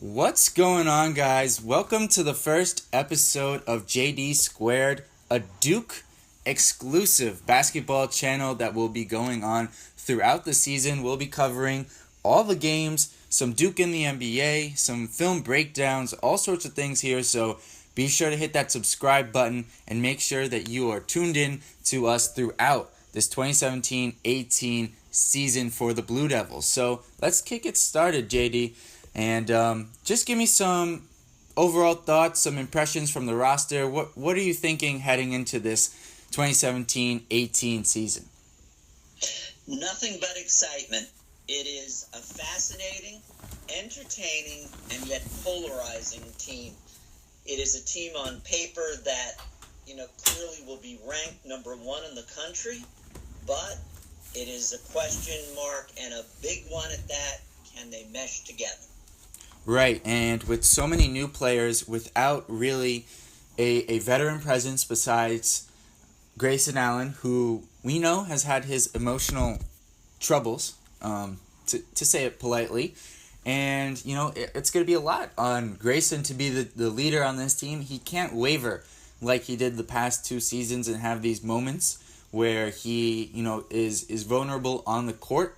What's going on, guys? Welcome to the first episode of JD Squared, a Duke exclusive basketball channel that will be going on throughout the season. We'll be covering all the games, some Duke in the NBA, some film breakdowns, all sorts of things here. So be sure to hit that subscribe button and make sure that you are tuned in to us throughout this 2017-18 season for the Blue Devils. So let's kick it started, JD. And just give me some overall thoughts, some impressions from the roster. What are you thinking heading into this 2017-18 season? Nothing but excitement. It is a fascinating, entertaining, and yet polarizing team. It is a team on paper that, clearly will be ranked number one in the country, but it is a question mark, and a big one at that. Can they mesh together? Right, and with so many new players, without really a veteran presence besides Grayson Allen, who we know has had his emotional troubles, to say it politely. And, it's going to be a lot on Grayson to be the leader on this team. He can't waver like he did the past two seasons and have these moments where he, is vulnerable on the court.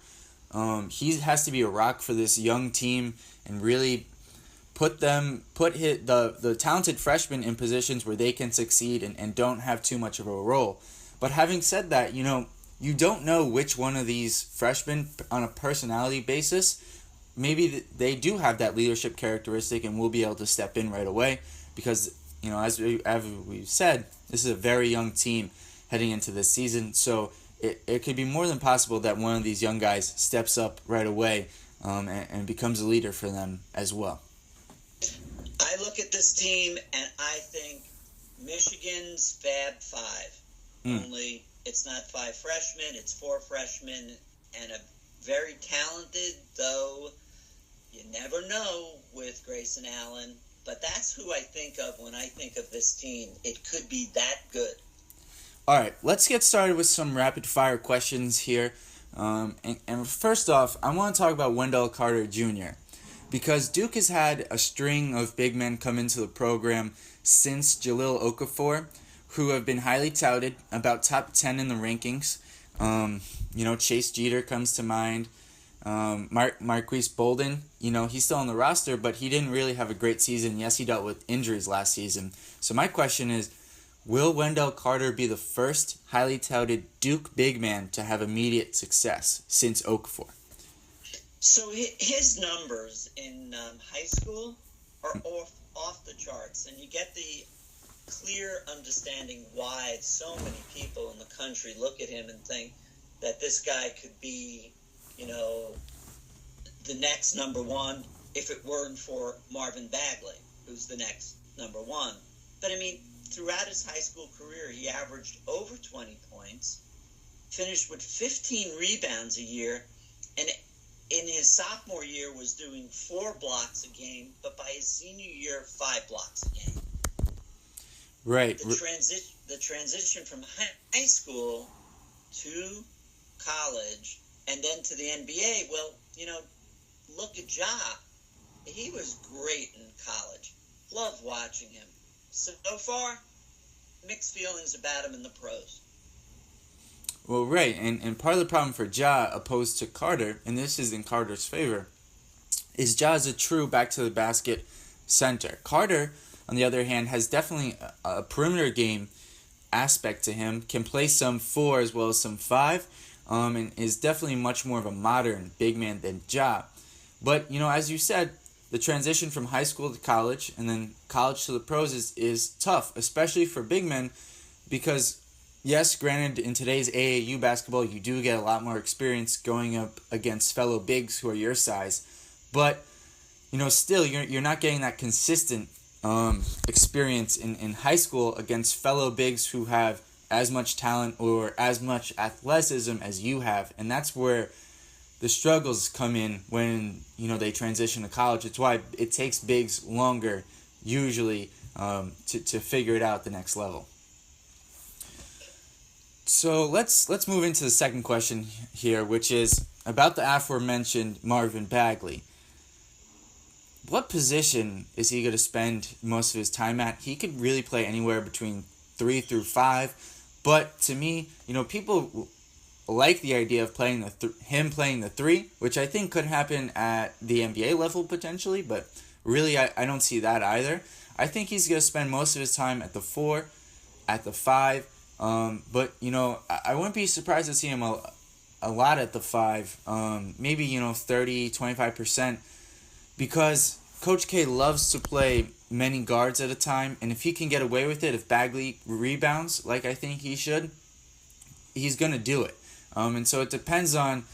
He has to be a rock for this young team and really put the talented freshmen in positions where they can succeed and don't have too much of a role. But having said that, you don't know which one of these freshmen on a personality basis, maybe they do have that leadership characteristic and will be able to step in right away because, as we've said, this is a very young team heading into this season. So it could be more than possible that one of these young guys steps up right away and becomes a leader for them as well. I look at this team and I think Michigan's Fab Five. Only it's not five freshmen, it's four freshmen and a very talented, though you never know with Grayson Allen, but that's who I think of when I think of this team. It could be that good. All right, let's get started with some rapid-fire questions here. And first off, I want to talk about Wendell Carter Jr. because Duke has had a string of big men come into the program since Jahlil Okafor, who have been highly touted, about top 10 in the rankings. Chase Jeter comes to mind. Marquise Bolden, he's still on the roster, but he didn't really have a great season. Yes, he dealt with injuries last season. So my question is, will Wendell Carter be the first highly touted Duke big man to have immediate success since Okafor? So his numbers in high school are off the charts, and you get the clear understanding why so many people in the country look at him and think that this guy could be, the next number one if it weren't for Marvin Bagley, who's the next number one. But throughout his high school career, he averaged over 20 points, finished with 15 rebounds a year, and in his sophomore year was doing 4 blocks a game, but by his senior year, 5 blocks a game. Right. The transition from high school to college and then to the NBA, look at Ja. He was great in college. Love watching him. So far, mixed feelings about him in the pros. Well, right, and part of the problem for Ja, opposed to Carter, and this is in Carter's favor, is Ja is a true back-to-the-basket center. Carter, on the other hand, has definitely a perimeter game aspect to him, can play some 4 as well as some 5, and is definitely much more of a modern big man than Ja. But, as you said, the transition from high school to college and then college to the pros is tough, especially for big men because, yes, granted, in today's AAU basketball, you do get a lot more experience going up against fellow bigs who are your size. But, still, you're not getting that consistent experience in high school against fellow bigs who have as much talent or as much athleticism as you have. And that's where the struggles come in when, they transition to college. It's why it takes bigs longer, usually, to figure it out at the next level. So let's move into the second question here, which is about the aforementioned Marvin Bagley. what position is he going to spend most of his time at? He could really play anywhere between 3 through 5. But to me, people like the idea of playing him playing the 3, which I think could happen at the NBA level potentially, but really I don't see that either. I think he's going to spend most of his time at the 4, at the 5, but I wouldn't be surprised to see him a lot at the 5, maybe 30-25%, because Coach K loves to play many guards at a time, and if he can get away with it, if Bagley rebounds like I think he should, he's going to do it. And so it depends on,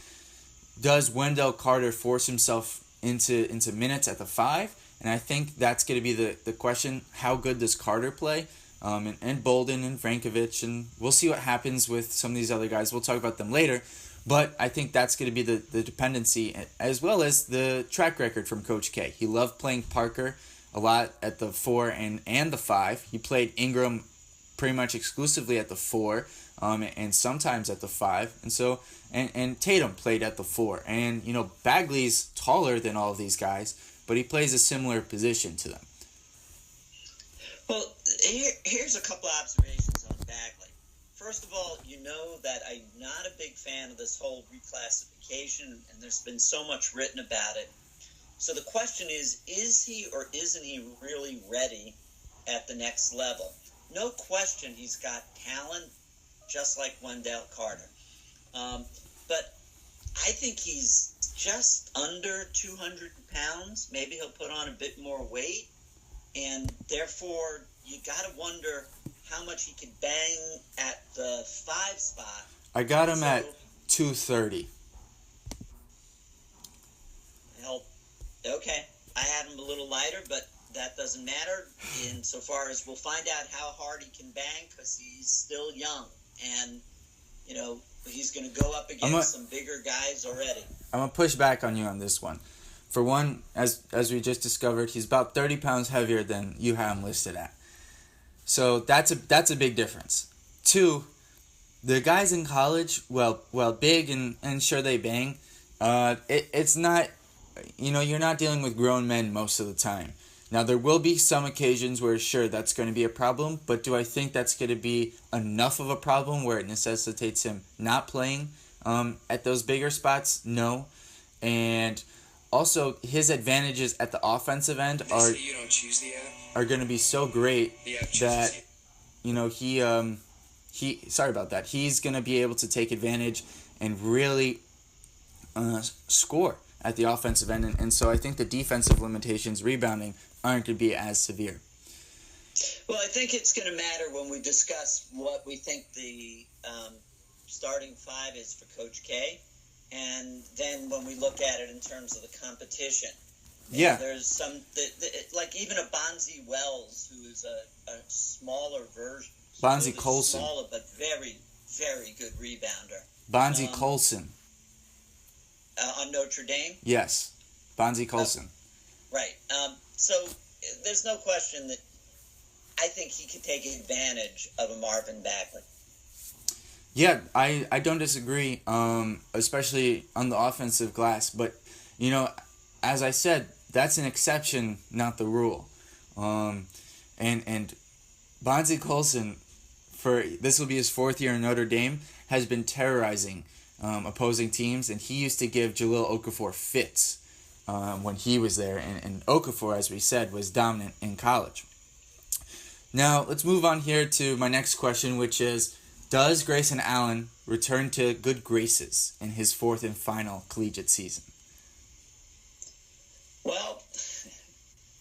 does Wendell Carter force himself into minutes at the 5? And I think that's going to be the question. How good does Carter play? And Bolden and Frankovic, and we'll see what happens with some of these other guys. We'll talk about them later. But I think that's going to be the dependency, as well as the track record from Coach K. He loved playing Parker a lot at the 4 and the 5. He played Ingram pretty much exclusively at the 4, and sometimes at the 5. And so and Tatum played at the 4. And Bagley's taller than all of these guys, but he plays a similar position to them. Well, here's a couple observations on Bagley. First of all, you know that I'm not a big fan of this whole reclassification, and there's been so much written about it. So the question is he or isn't he really ready at the next level? No question he's got talent, just like Wendell Carter. But I think he's just under 200 pounds. Maybe he'll put on a bit more weight, and therefore you got to wonder how much he could bang at the 5 spot. I got him at 230. Well, okay. I had him a little lighter, but that doesn't matter insofar as we'll find out how hard he can bang, because he's still young. And, he's going to go up against some bigger guys already. I'm going to push back on you on this one. For one, as we just discovered, he's about 30 pounds heavier than you have him listed at. So that's a big difference. 2, the guys in college, well, big and sure they bang. It's not, you're not dealing with grown men most of the time. Now, there will be some occasions where, sure, that's going to be a problem, but do I think that's going to be enough of a problem where it necessitates him not playing at those bigger spots? No. And also, his advantages at the offensive end are going to be so great that, sorry about that. He's going to be able to take advantage and really score at the offensive end. And so I think the defensive limitations, rebounding, aren't going to be as severe. Well, I think it's going to matter when we discuss what we think the starting 5 is for Coach K. And then when we look at it in terms of the competition, there's some, like even a Bonzi Wells, who is a smaller version. Bonzi Colson. Smaller, but very, very good rebounder. Bonzi Colson. On Notre Dame? Yes. Bonzi Colson. Right. So there's no question that I think he could take advantage of a Marvin Bagley. Yeah, I don't disagree, especially on the offensive glass. But, as I said, that's an exception, not the rule. And Bonzi Colson, this will be his 4th year in Notre Dame, has been terrorizing opposing teams. And he used to give Jahlil Okafor fits when he was there. And Okafor, as we said, was dominant in college. Now, let's move on here to my next question, which is, does Grayson Allen return to good graces in his 4th and final collegiate season? Well,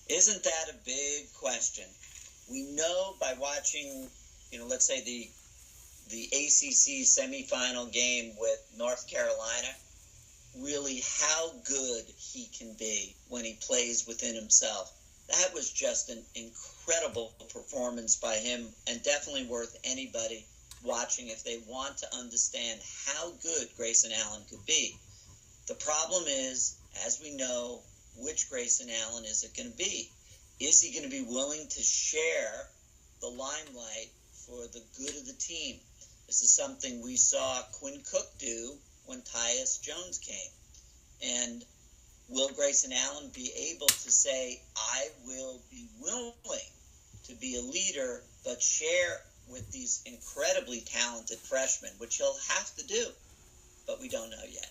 isn't that a big question? We know by watching, let's say the ACC semifinal game with North Carolina, really how good he can be when he plays within himself. That was just an incredible performance by him, and definitely worth anybody watching if they want to understand how good Grayson Allen could be. The problem is, as we know, which Grayson Allen is it going to be? Is he going to be willing to share the limelight for the good of the team? This is something we saw Quinn Cook do when Tyus Jones came. And will Grayson Allen be able to say, I will be willing to be a leader, but share with these incredibly talented freshmen, which he'll have to do, but we don't know yet.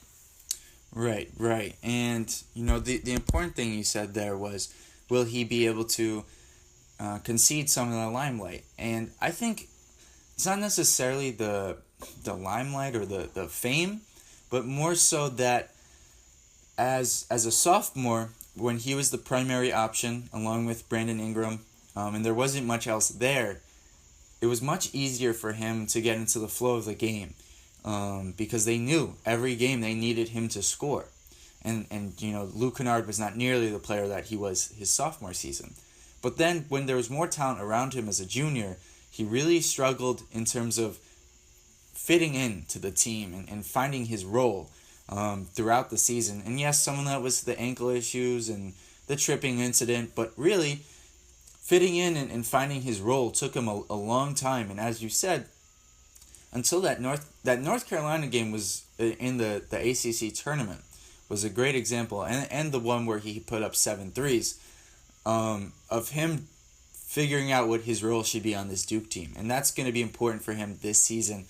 Right. And, the important thing you said there was, will he be able to concede some of the limelight? And I think it's not necessarily the limelight or the fame, but more so that as a sophomore, when he was the primary option along with Brandon Ingram, and there wasn't much else there, it was much easier for him to get into the flow of the game, because they knew every game they needed him to score. And Luke Kennard was not nearly the player that he was his sophomore season. But then when there was more talent around him as a junior, he really struggled in terms of fitting into the team and finding his role throughout the season. And yes, some of that was the ankle issues and the tripping incident, but really fitting in and finding his role took him a long time. And as you said, until that North Carolina game was in the ACC tournament was a great example, and the one where he put up 7 threes, of him figuring out what his role should be on this Duke team. And that's going to be important for him this season,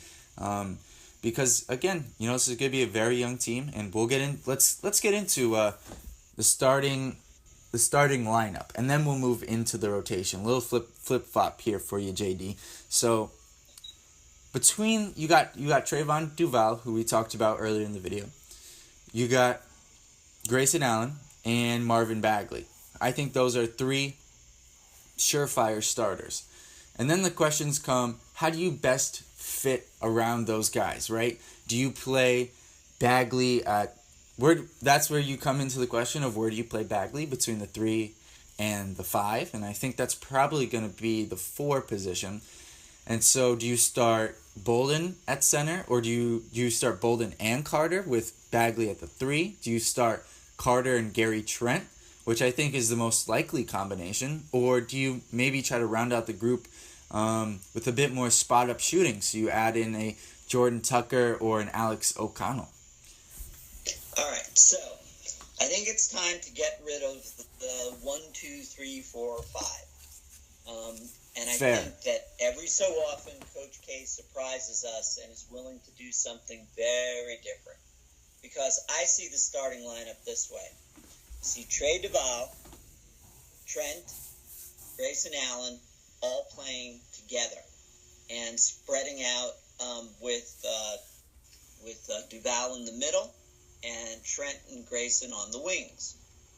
because again, this is going to be a very young team, and we'll get in. Let's get into the starting lineup, and then we'll move into the rotation. A little flip flop here for you, JD. So between you got Trayvon Duval, who we talked about earlier in the video. You got Grayson Allen and Marvin Bagley. I think those are 3 surefire starters. And then the questions come, how do you best fit around those guys, right? Do you play Bagley at that's where you come into the question of where do you play Bagley between the 3 and the 5, and I think that's probably going to be the 4 position. And so do you start Bolden at center, or do you start Bolden and Carter with Bagley at the 3? Do you start Carter and Gary Trent, which I think is the most likely combination, or do you maybe try to round out the group with a bit more spot-up shooting, so you add in a Jordan Tucker or an Alex O'Connell? All right, so I think it's time to get rid of the 1, 2, 3, 4, 5. And I Fair. think that every so often Coach K surprises us and is willing to do something very different. Because I see the starting lineup this way. I see Trey Duval, Trent, Grayson Allen all playing together and spreading out with Duval in the middle and Trent and Grayson on the wings.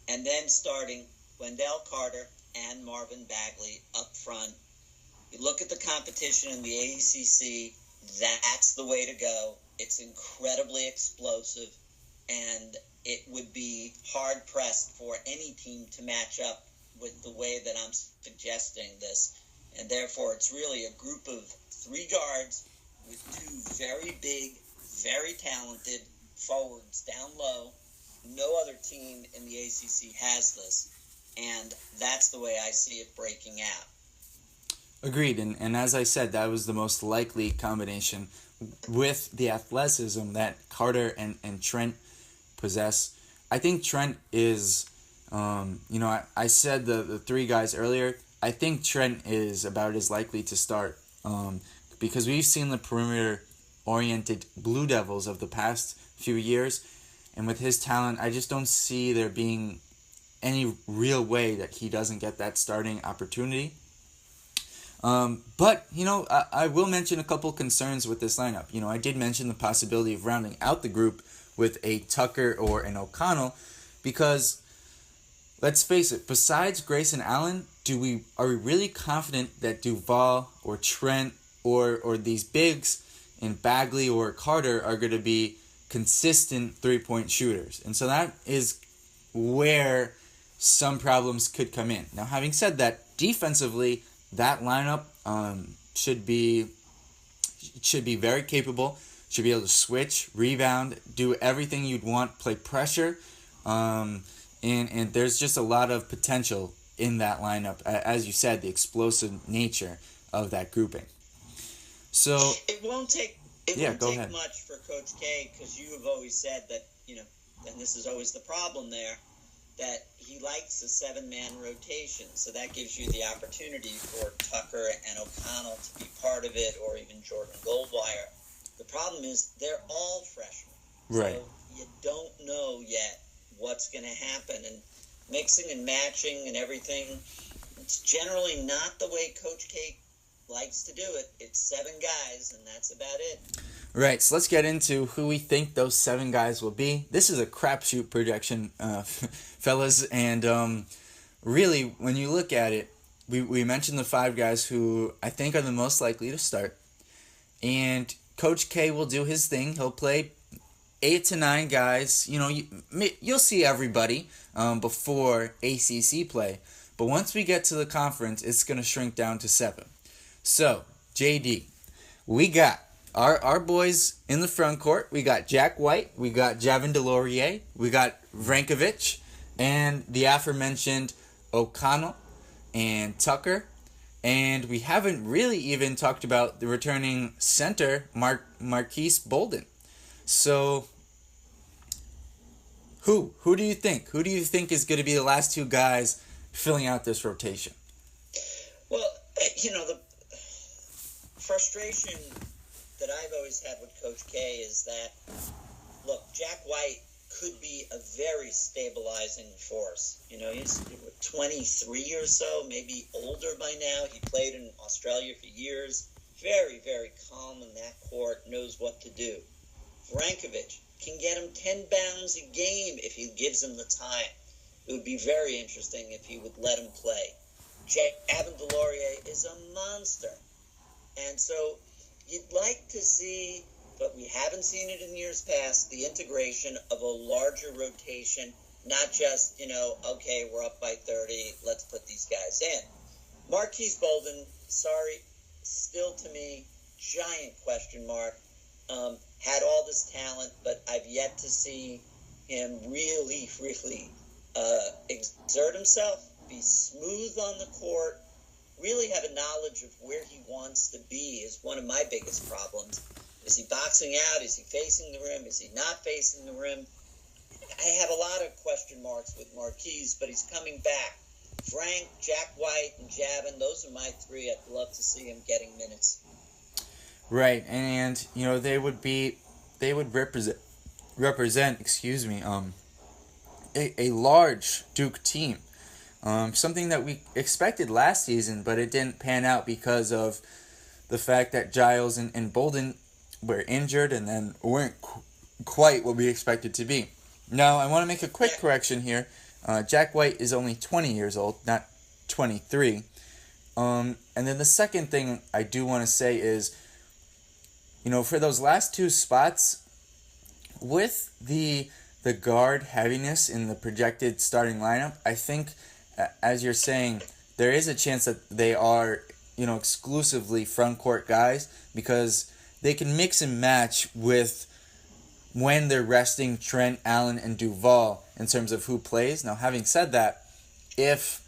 And then starting Wendell Carter and Marvin Bagley up front. You look at the competition in the ACC, that's the way to go. It's incredibly explosive, and it would be hard-pressed for any team to match up with the way that I'm suggesting this. And therefore, it's really a group of 3 guards with 2 very big, very talented forwards down low. No other team in the ACC has this. And that's the way I see it breaking out. Agreed, and as I said, that was the most likely combination with the athleticism that Carter and Trent possess. I think Trent is, I said the 3 guys earlier. I think Trent is about as likely to start because we've seen the perimeter-oriented Blue Devils of the past few years, and with his talent, I just don't see there being any real way that he doesn't get that starting opportunity. But, I will mention a couple concerns with this lineup. I did mention the possibility of rounding out the group with a Tucker or an O'Connell because, let's face it, besides Grayson Allen, are we really confident that Duval or Trent or these bigs in Bagley or Carter are going to be consistent three-point shooters? And so that is where some problems could come in. Now, having said that, defensively, that lineup should be very capable, should be able to switch, rebound, do everything you'd want, play pressure, and there's just a lot of potential in that lineup. As you said, the explosive nature of that grouping. So it won't take much for Coach K, because you have always said that, and this is always the problem there, that he likes a 7-man rotation. So that gives you the opportunity for Tucker and O'Connell to be part of it, or even Jordan Goldwire. The problem is they're all freshmen. Right. So you don't know yet what's going to happen. And mixing and matching and everything, it's generally not the way Coach K likes to do it. It's 7 guys, and that's about it. Right, so let's get into who we think those 7 guys will be. This is a crapshoot projection, fellas, and really, when you look at it, we mentioned the 5 guys who I think are the most likely to start, and Coach K will do his thing. He'll play 8 to 9 guys. You know, you'll see everybody before ACC play, but once we get to the conference, it's going to shrink down to 7. So, JD, we got our boys in the front court. We got Jack White, we got Javin DeLaurier, we got Vrankovic, and the aforementioned O'Connell and Tucker. And we haven't really even talked about the returning center, Marquise Bolden. So, who do you think? Who do you think is going to be the last 2 guys filling out this rotation? Well, the frustration that I've always had with Coach K is that, look, Jack White could be a very stabilizing force. He's 23 or so, maybe older by now. He played in Australia for years. Very, very calm in that court, knows what to do. Vrankovic can get him 10 bounds a game if he gives him the time. It would be very interesting if he would let him play. Javin DeLaurier is a monster. And so you'd like to see, but we haven't seen it in years past, the integration of a larger rotation, not just, okay, we're up by 30, let's put these guys in. Marquise Bolden, sorry, still to me, giant question mark. Had all this talent, but I've yet to see him really, really exert himself, be smooth on the court, really have a knowledge of where he wants to be is one of my biggest problems. Is he boxing out? Is he facing the rim? Is he not facing the rim? I have a lot of question marks with Marquise, but he's coming back. Frank, Jack White, and Javin, those are my 3. I'd love to see him getting minutes. Right, and they would represent a large Duke team. Something that we expected last season, but it didn't pan out because of the fact that Giles and Bolden were injured and then weren't quite what we expected to be. Now, I want to make a quick correction here. Jack White is only 20 years old, not 23. And then the second thing I do want to say is, for those last 2 spots, with the guard heaviness in the projected starting lineup, I think, as you're saying, there is a chance that they are, exclusively front court guys, because they can mix and match with when they're resting Trent, Allen, and Duval in terms of who plays. Now, having said that, if,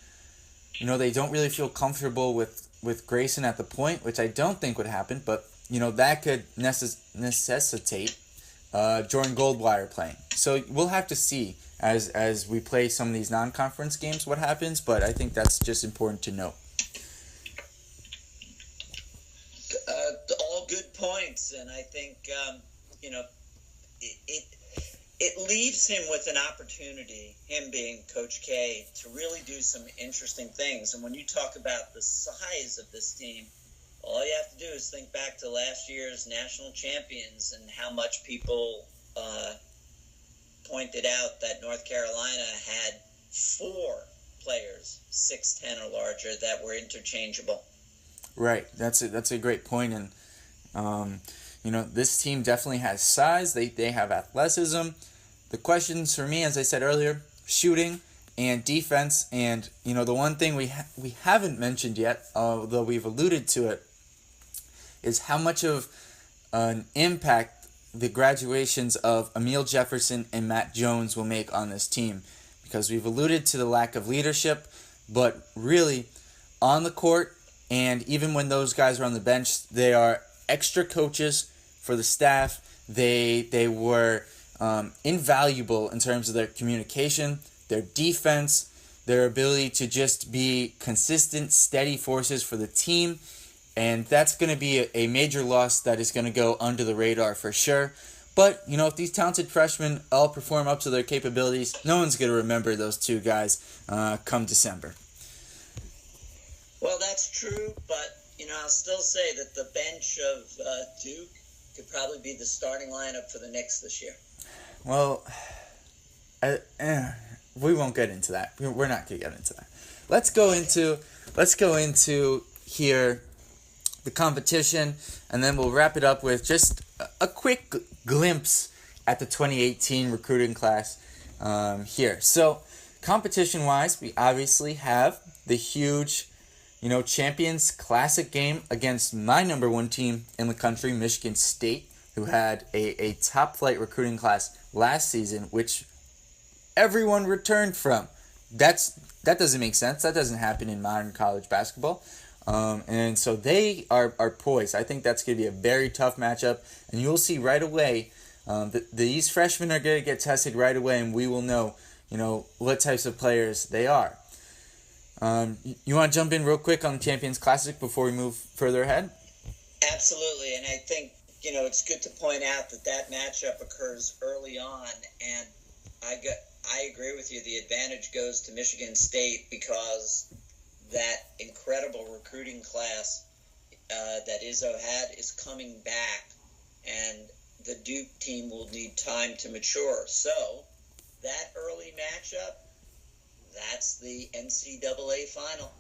they don't really feel comfortable with Grayson at the point, which I don't think would happen, but, that could necessitate Jordan Goldwire playing. So we'll have to see as we play some of these non-conference games what happens, but I think that's just important to note. All good points, and I think it leaves him with an opportunity, him being Coach K, to really do some interesting things. And when you talk about the size of this team, all you have to do is think back to last year's national champions and how much people pointed out that North Carolina had 4 players 6'10" or larger that were interchangeable. Right, that's a great point, and this team definitely has size. They have athleticism. The questions for me, as I said earlier, shooting and defense, and the one thing we haven't mentioned yet, although we've alluded to it, is how much of an impact the graduations of Emil Jefferson and Matt Jones will make on this team, because we've alluded to the lack of leadership, but really on the court and even when those guys are on the bench, they are extra coaches for the staff. They were invaluable in terms of their communication. their defense, their ability to just be consistent, steady forces for the team. And that's going to be a major loss that is going to go under the radar for sure. But, if these talented freshmen all perform up to their capabilities, no one's going to remember those two guys come December. Well, that's true, but, I'll still say that the bench of Duke could probably be the starting lineup for the Knicks this year. Well, we won't get into that. We're not going to get into that. Let's go into here the competition, and then we'll wrap it up with just a quick glimpse at the 2018 recruiting class here. So, competition-wise, we obviously have the huge, Champions Classic game against my number one team in the country, Michigan State, who had a top-flight recruiting class last season, which everyone returned from. That doesn't make sense. That doesn't happen in modern college basketball. And so they are poised. I think that's going to be a very tough matchup. And you'll see right away these freshmen are going to get tested right away, and we will know, what types of players they are. You want to jump in real quick on the Champions Classic before we move further ahead? Absolutely. And I think, it's good to point out that matchup occurs early on. And I agree with you. The advantage goes to Michigan State because that incredible recruiting class that Izzo had is coming back, and the Duke team will need time to mature. So that early matchup, that's the NCAA final.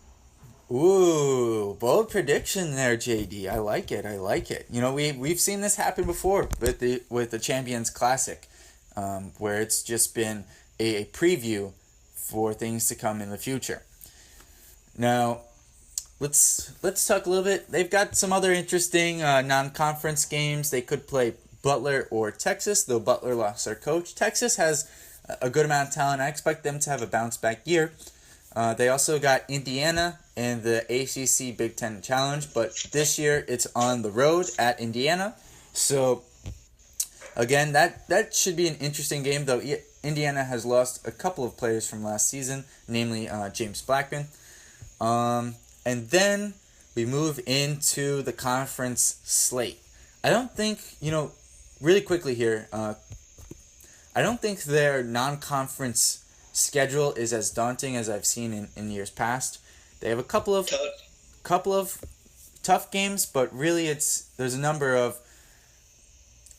Ooh, bold prediction there, JD. I like it. We've seen this happen before with the Champions Classic, where it's just been a preview for things to come in the future. Now, let's talk a little bit. They've got some other interesting non-conference games. They could play Butler or Texas, though Butler lost their coach. Texas has a good amount of talent. I expect them to have a bounce-back year. They also got Indiana in the ACC Big Ten Challenge, but this year it's on the road at Indiana. So, again, that should be an interesting game, though Indiana has lost a couple of players from last season, namely James Blackman. And then we move into the conference slate. I don't think, really quickly here, I don't think their non-conference schedule is as daunting as I've seen in years past. They have a couple of tough games, but really there's a number of,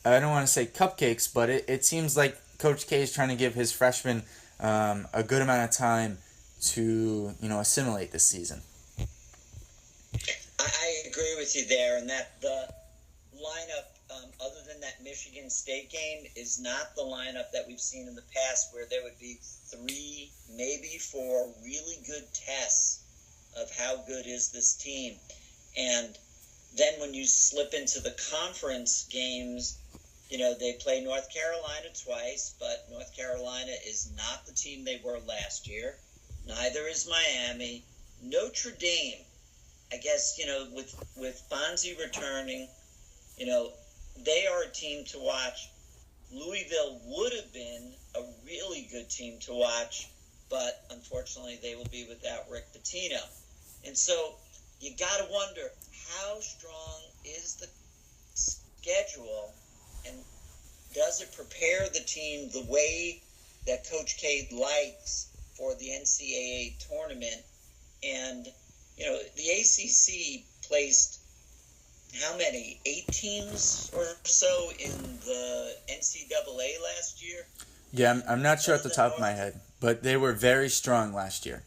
I don't want to say cupcakes, but it seems like Coach K is trying to give his freshmen a good amount of time to assimilate this season. I agree with you there, and that the lineup, other than that Michigan State game, is not the lineup that we've seen in the past, where there would be 3, maybe 4 really good tests of how good is this team. And then when you slip into the conference games, they play North Carolina twice, but North Carolina is not the team they were last year. Neither is Miami. Notre Dame, I guess, with Fonzie returning, they are a team to watch. Louisville would have been a really good team to watch, but unfortunately they will be without Rick Pitino. And so you got to wonder, how strong is the schedule, and does it prepare the team the way that Coach K likes for the NCAA tournament? And, the ACC placed how many? 8 teams or so in the NCAA last year? Yeah, I'm not sure at the top of my head, but they were very strong last year.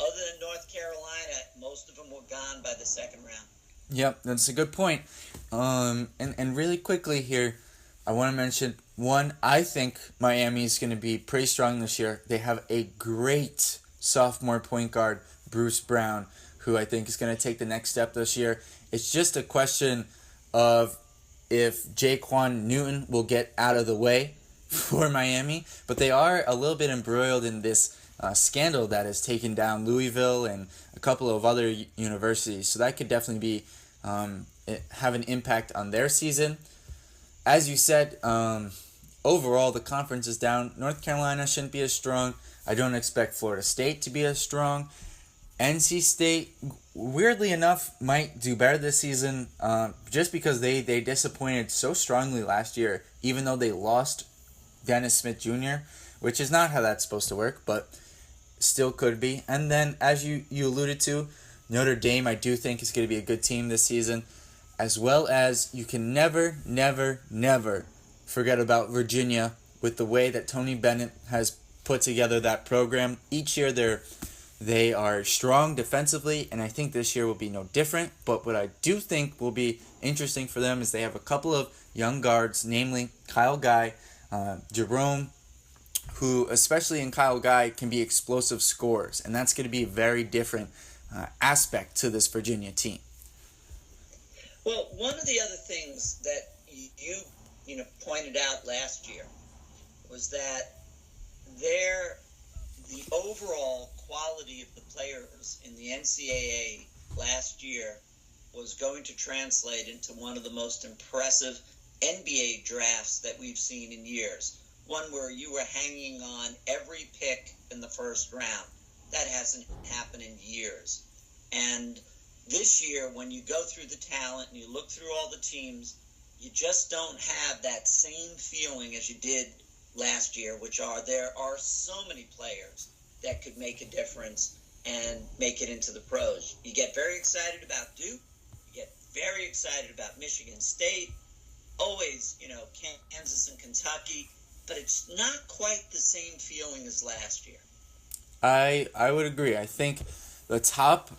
Other than North Carolina, most of them were gone by the second round. Yep, that's a good point. And really quickly here, I want to mention, one, I think Miami is going to be pretty strong this year. They have a great sophomore point guard, Bruce Brown, who I think is going to take the next step this year. It's just a question of if Jaquan Newton will get out of the way for Miami. But they are a little bit embroiled in this scandal that has taken down Louisville and a couple of other universities. So that could definitely be have an impact on their season. As you said, overall the conference is down. North Carolina shouldn't be as strong. I don't expect Florida State to be as strong. NC State, weirdly enough, might do better this season just because they disappointed so strongly last year, even though they lost Dennis Smith Jr., which is not how that's supposed to work, but still could be. And then, as you alluded to, Notre Dame, I do think is going to be a good team this season, as well as you can never, never, never forget about Virginia with the way that Tony Bennett has put together that program. Each year they are strong defensively, and I think this year will be no different. But what I do think will be interesting for them is they have a couple of young guards, namely Kyle Guy, Jerome, who, especially in Kyle Guy, can be explosive scorers, and that's going to be a very different aspect to this Virginia team. Well, one of the other things that you pointed out last year was that the overall quality of the players in the NCAA last year was going to translate into one of the most impressive NBA drafts that we've seen in years. One where you were hanging on every pick in the first round. That hasn't happened in years. And this year, when you go through the talent and you look through all the teams, you just don't have that same feeling as you did last year, there are so many players that could make a difference and make it into the pros. You get very excited about Duke. You get very excited about Michigan State. Always, Kansas and Kentucky. But it's not quite the same feeling as last year. I would agree. I think the top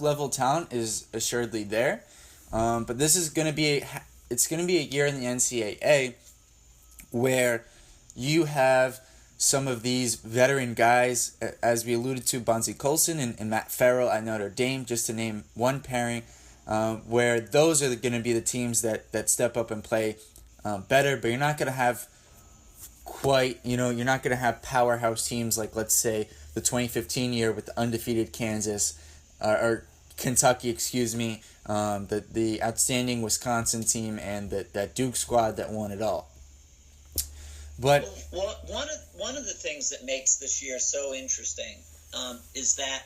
level talent is assuredly there, but this is going to be a year in the NCAA where you have some of these veteran guys, as we alluded to, Bonzi Colson and Matt Farrell at Notre Dame, just to name one pairing, where those are going to be the teams that step up and play better. But you're not going to have you're not going to have powerhouse teams like, let's say, the 2015 year with the undefeated Kansas, or Kentucky, the outstanding Wisconsin team, and that Duke squad that won it all. But one of the things that makes this year so interesting is that,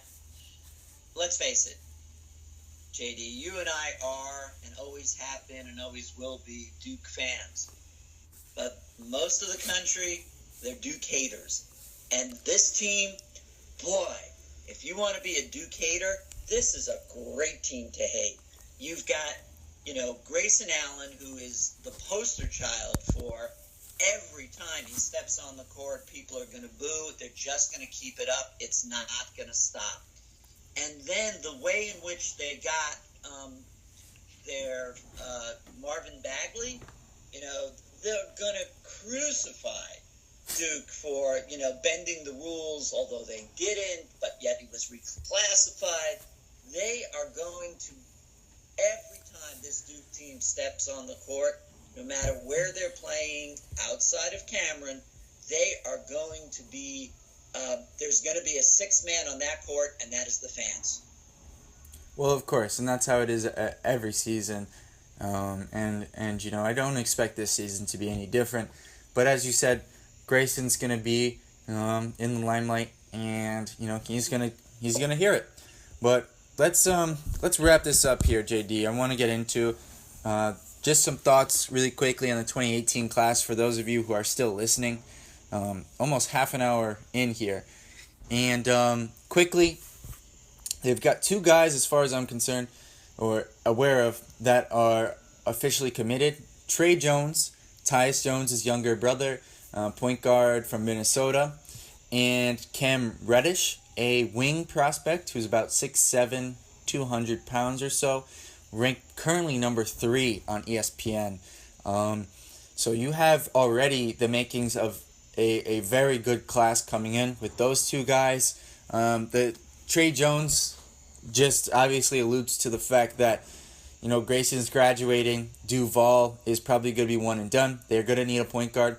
let's face it, JD, you and I are and always have been and always will be Duke fans. But most of the country, they're Duke haters. And this team, boy, if you want to be a Duke hater, this is a great team to hate. You've got, Grayson Allen, who is the poster child for every time he steps on the court, people are going to boo. They're just going to keep it up. It's not going to stop. And then the way in which they got their Marvin Bagley, they're going to crucify Duke for, bending the rules, although they didn't, but yet he was reclassified. They are going to, every time this Duke team steps on the court, no matter where they're playing outside of Cameron, they are going to be, there's going to be a sixth man on that court, and that is the fans. Well, of course, and that's how it is every season. And I don't expect this season to be any different. But as you said, Grayson's going to be in the limelight, and he's going to hear it. But let's wrap this up here, JD. I want to get into just some thoughts really quickly on the 2018 class for those of you who are still listening. Almost half an hour in here. And quickly, they've got two guys, as far as I'm concerned, or aware of, that are officially committed. Trey Jones, Tyus Jones' younger brother, point guard from Minnesota, and Cam Reddish, a wing prospect who's about 6'7", 200 pounds or so, ranked currently number 3 on ESPN. So you have already the makings of a very good class coming in with those two guys. The Trey Jones just obviously alludes to the fact that Grayson's graduating. Duval is probably going to be one and done. They're going to need a point guard.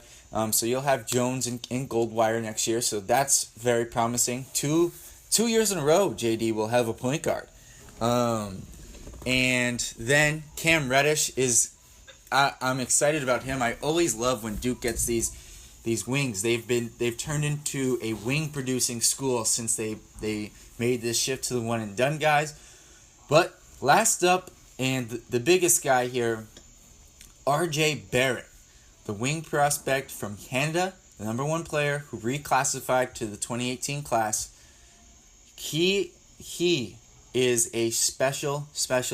So you'll have Jones in Goldwire next year. So that's very promising. Two years in a row, JD will have a point guard. And then Cam Reddish is I'm excited about him. I always love when Duke gets these wings. They've turned into a wing producing school since they made this shift to the one and done guys. But last up, and the biggest guy here, R.J. Barrett, the wing prospect from Canada, the number one player who reclassified to the 2018 class. He is a special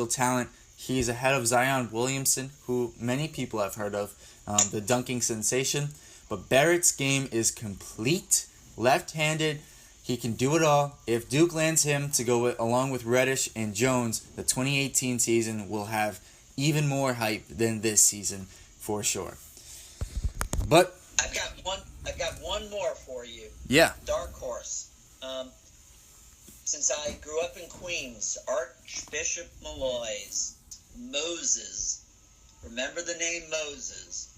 talent. He's ahead of Zion Williamson, who many people have heard of, the dunking sensation. But Barrett's game is complete, left-handed. He can do it all. If Duke lands him to go along with Reddish and Jones, the 2018 season will have even more hype than this season, for sure. But I've got one more for you. Yeah. Dark horse. Since I grew up in Queens, Archbishop Malloy's Moses. Remember the name Moses.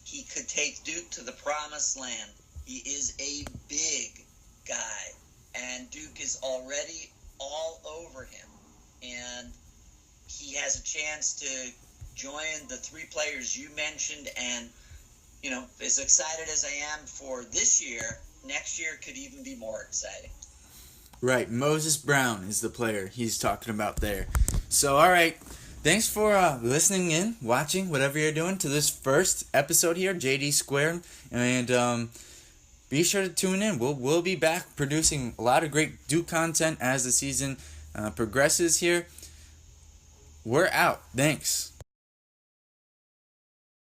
He could take Duke to the promised land. He is a big guy, and Duke is already all over him. And he has a chance to join the three players you mentioned, and as excited as I am for this year, next year could even be more exciting. Right, Moses Brown is the player he's talking about there. So, all right, thanks for listening in, watching, whatever you're doing, to this first episode here, JD Squared, and be sure to tune in. We'll be back producing a lot of great Duke content as the season progresses here. We're out. Thanks.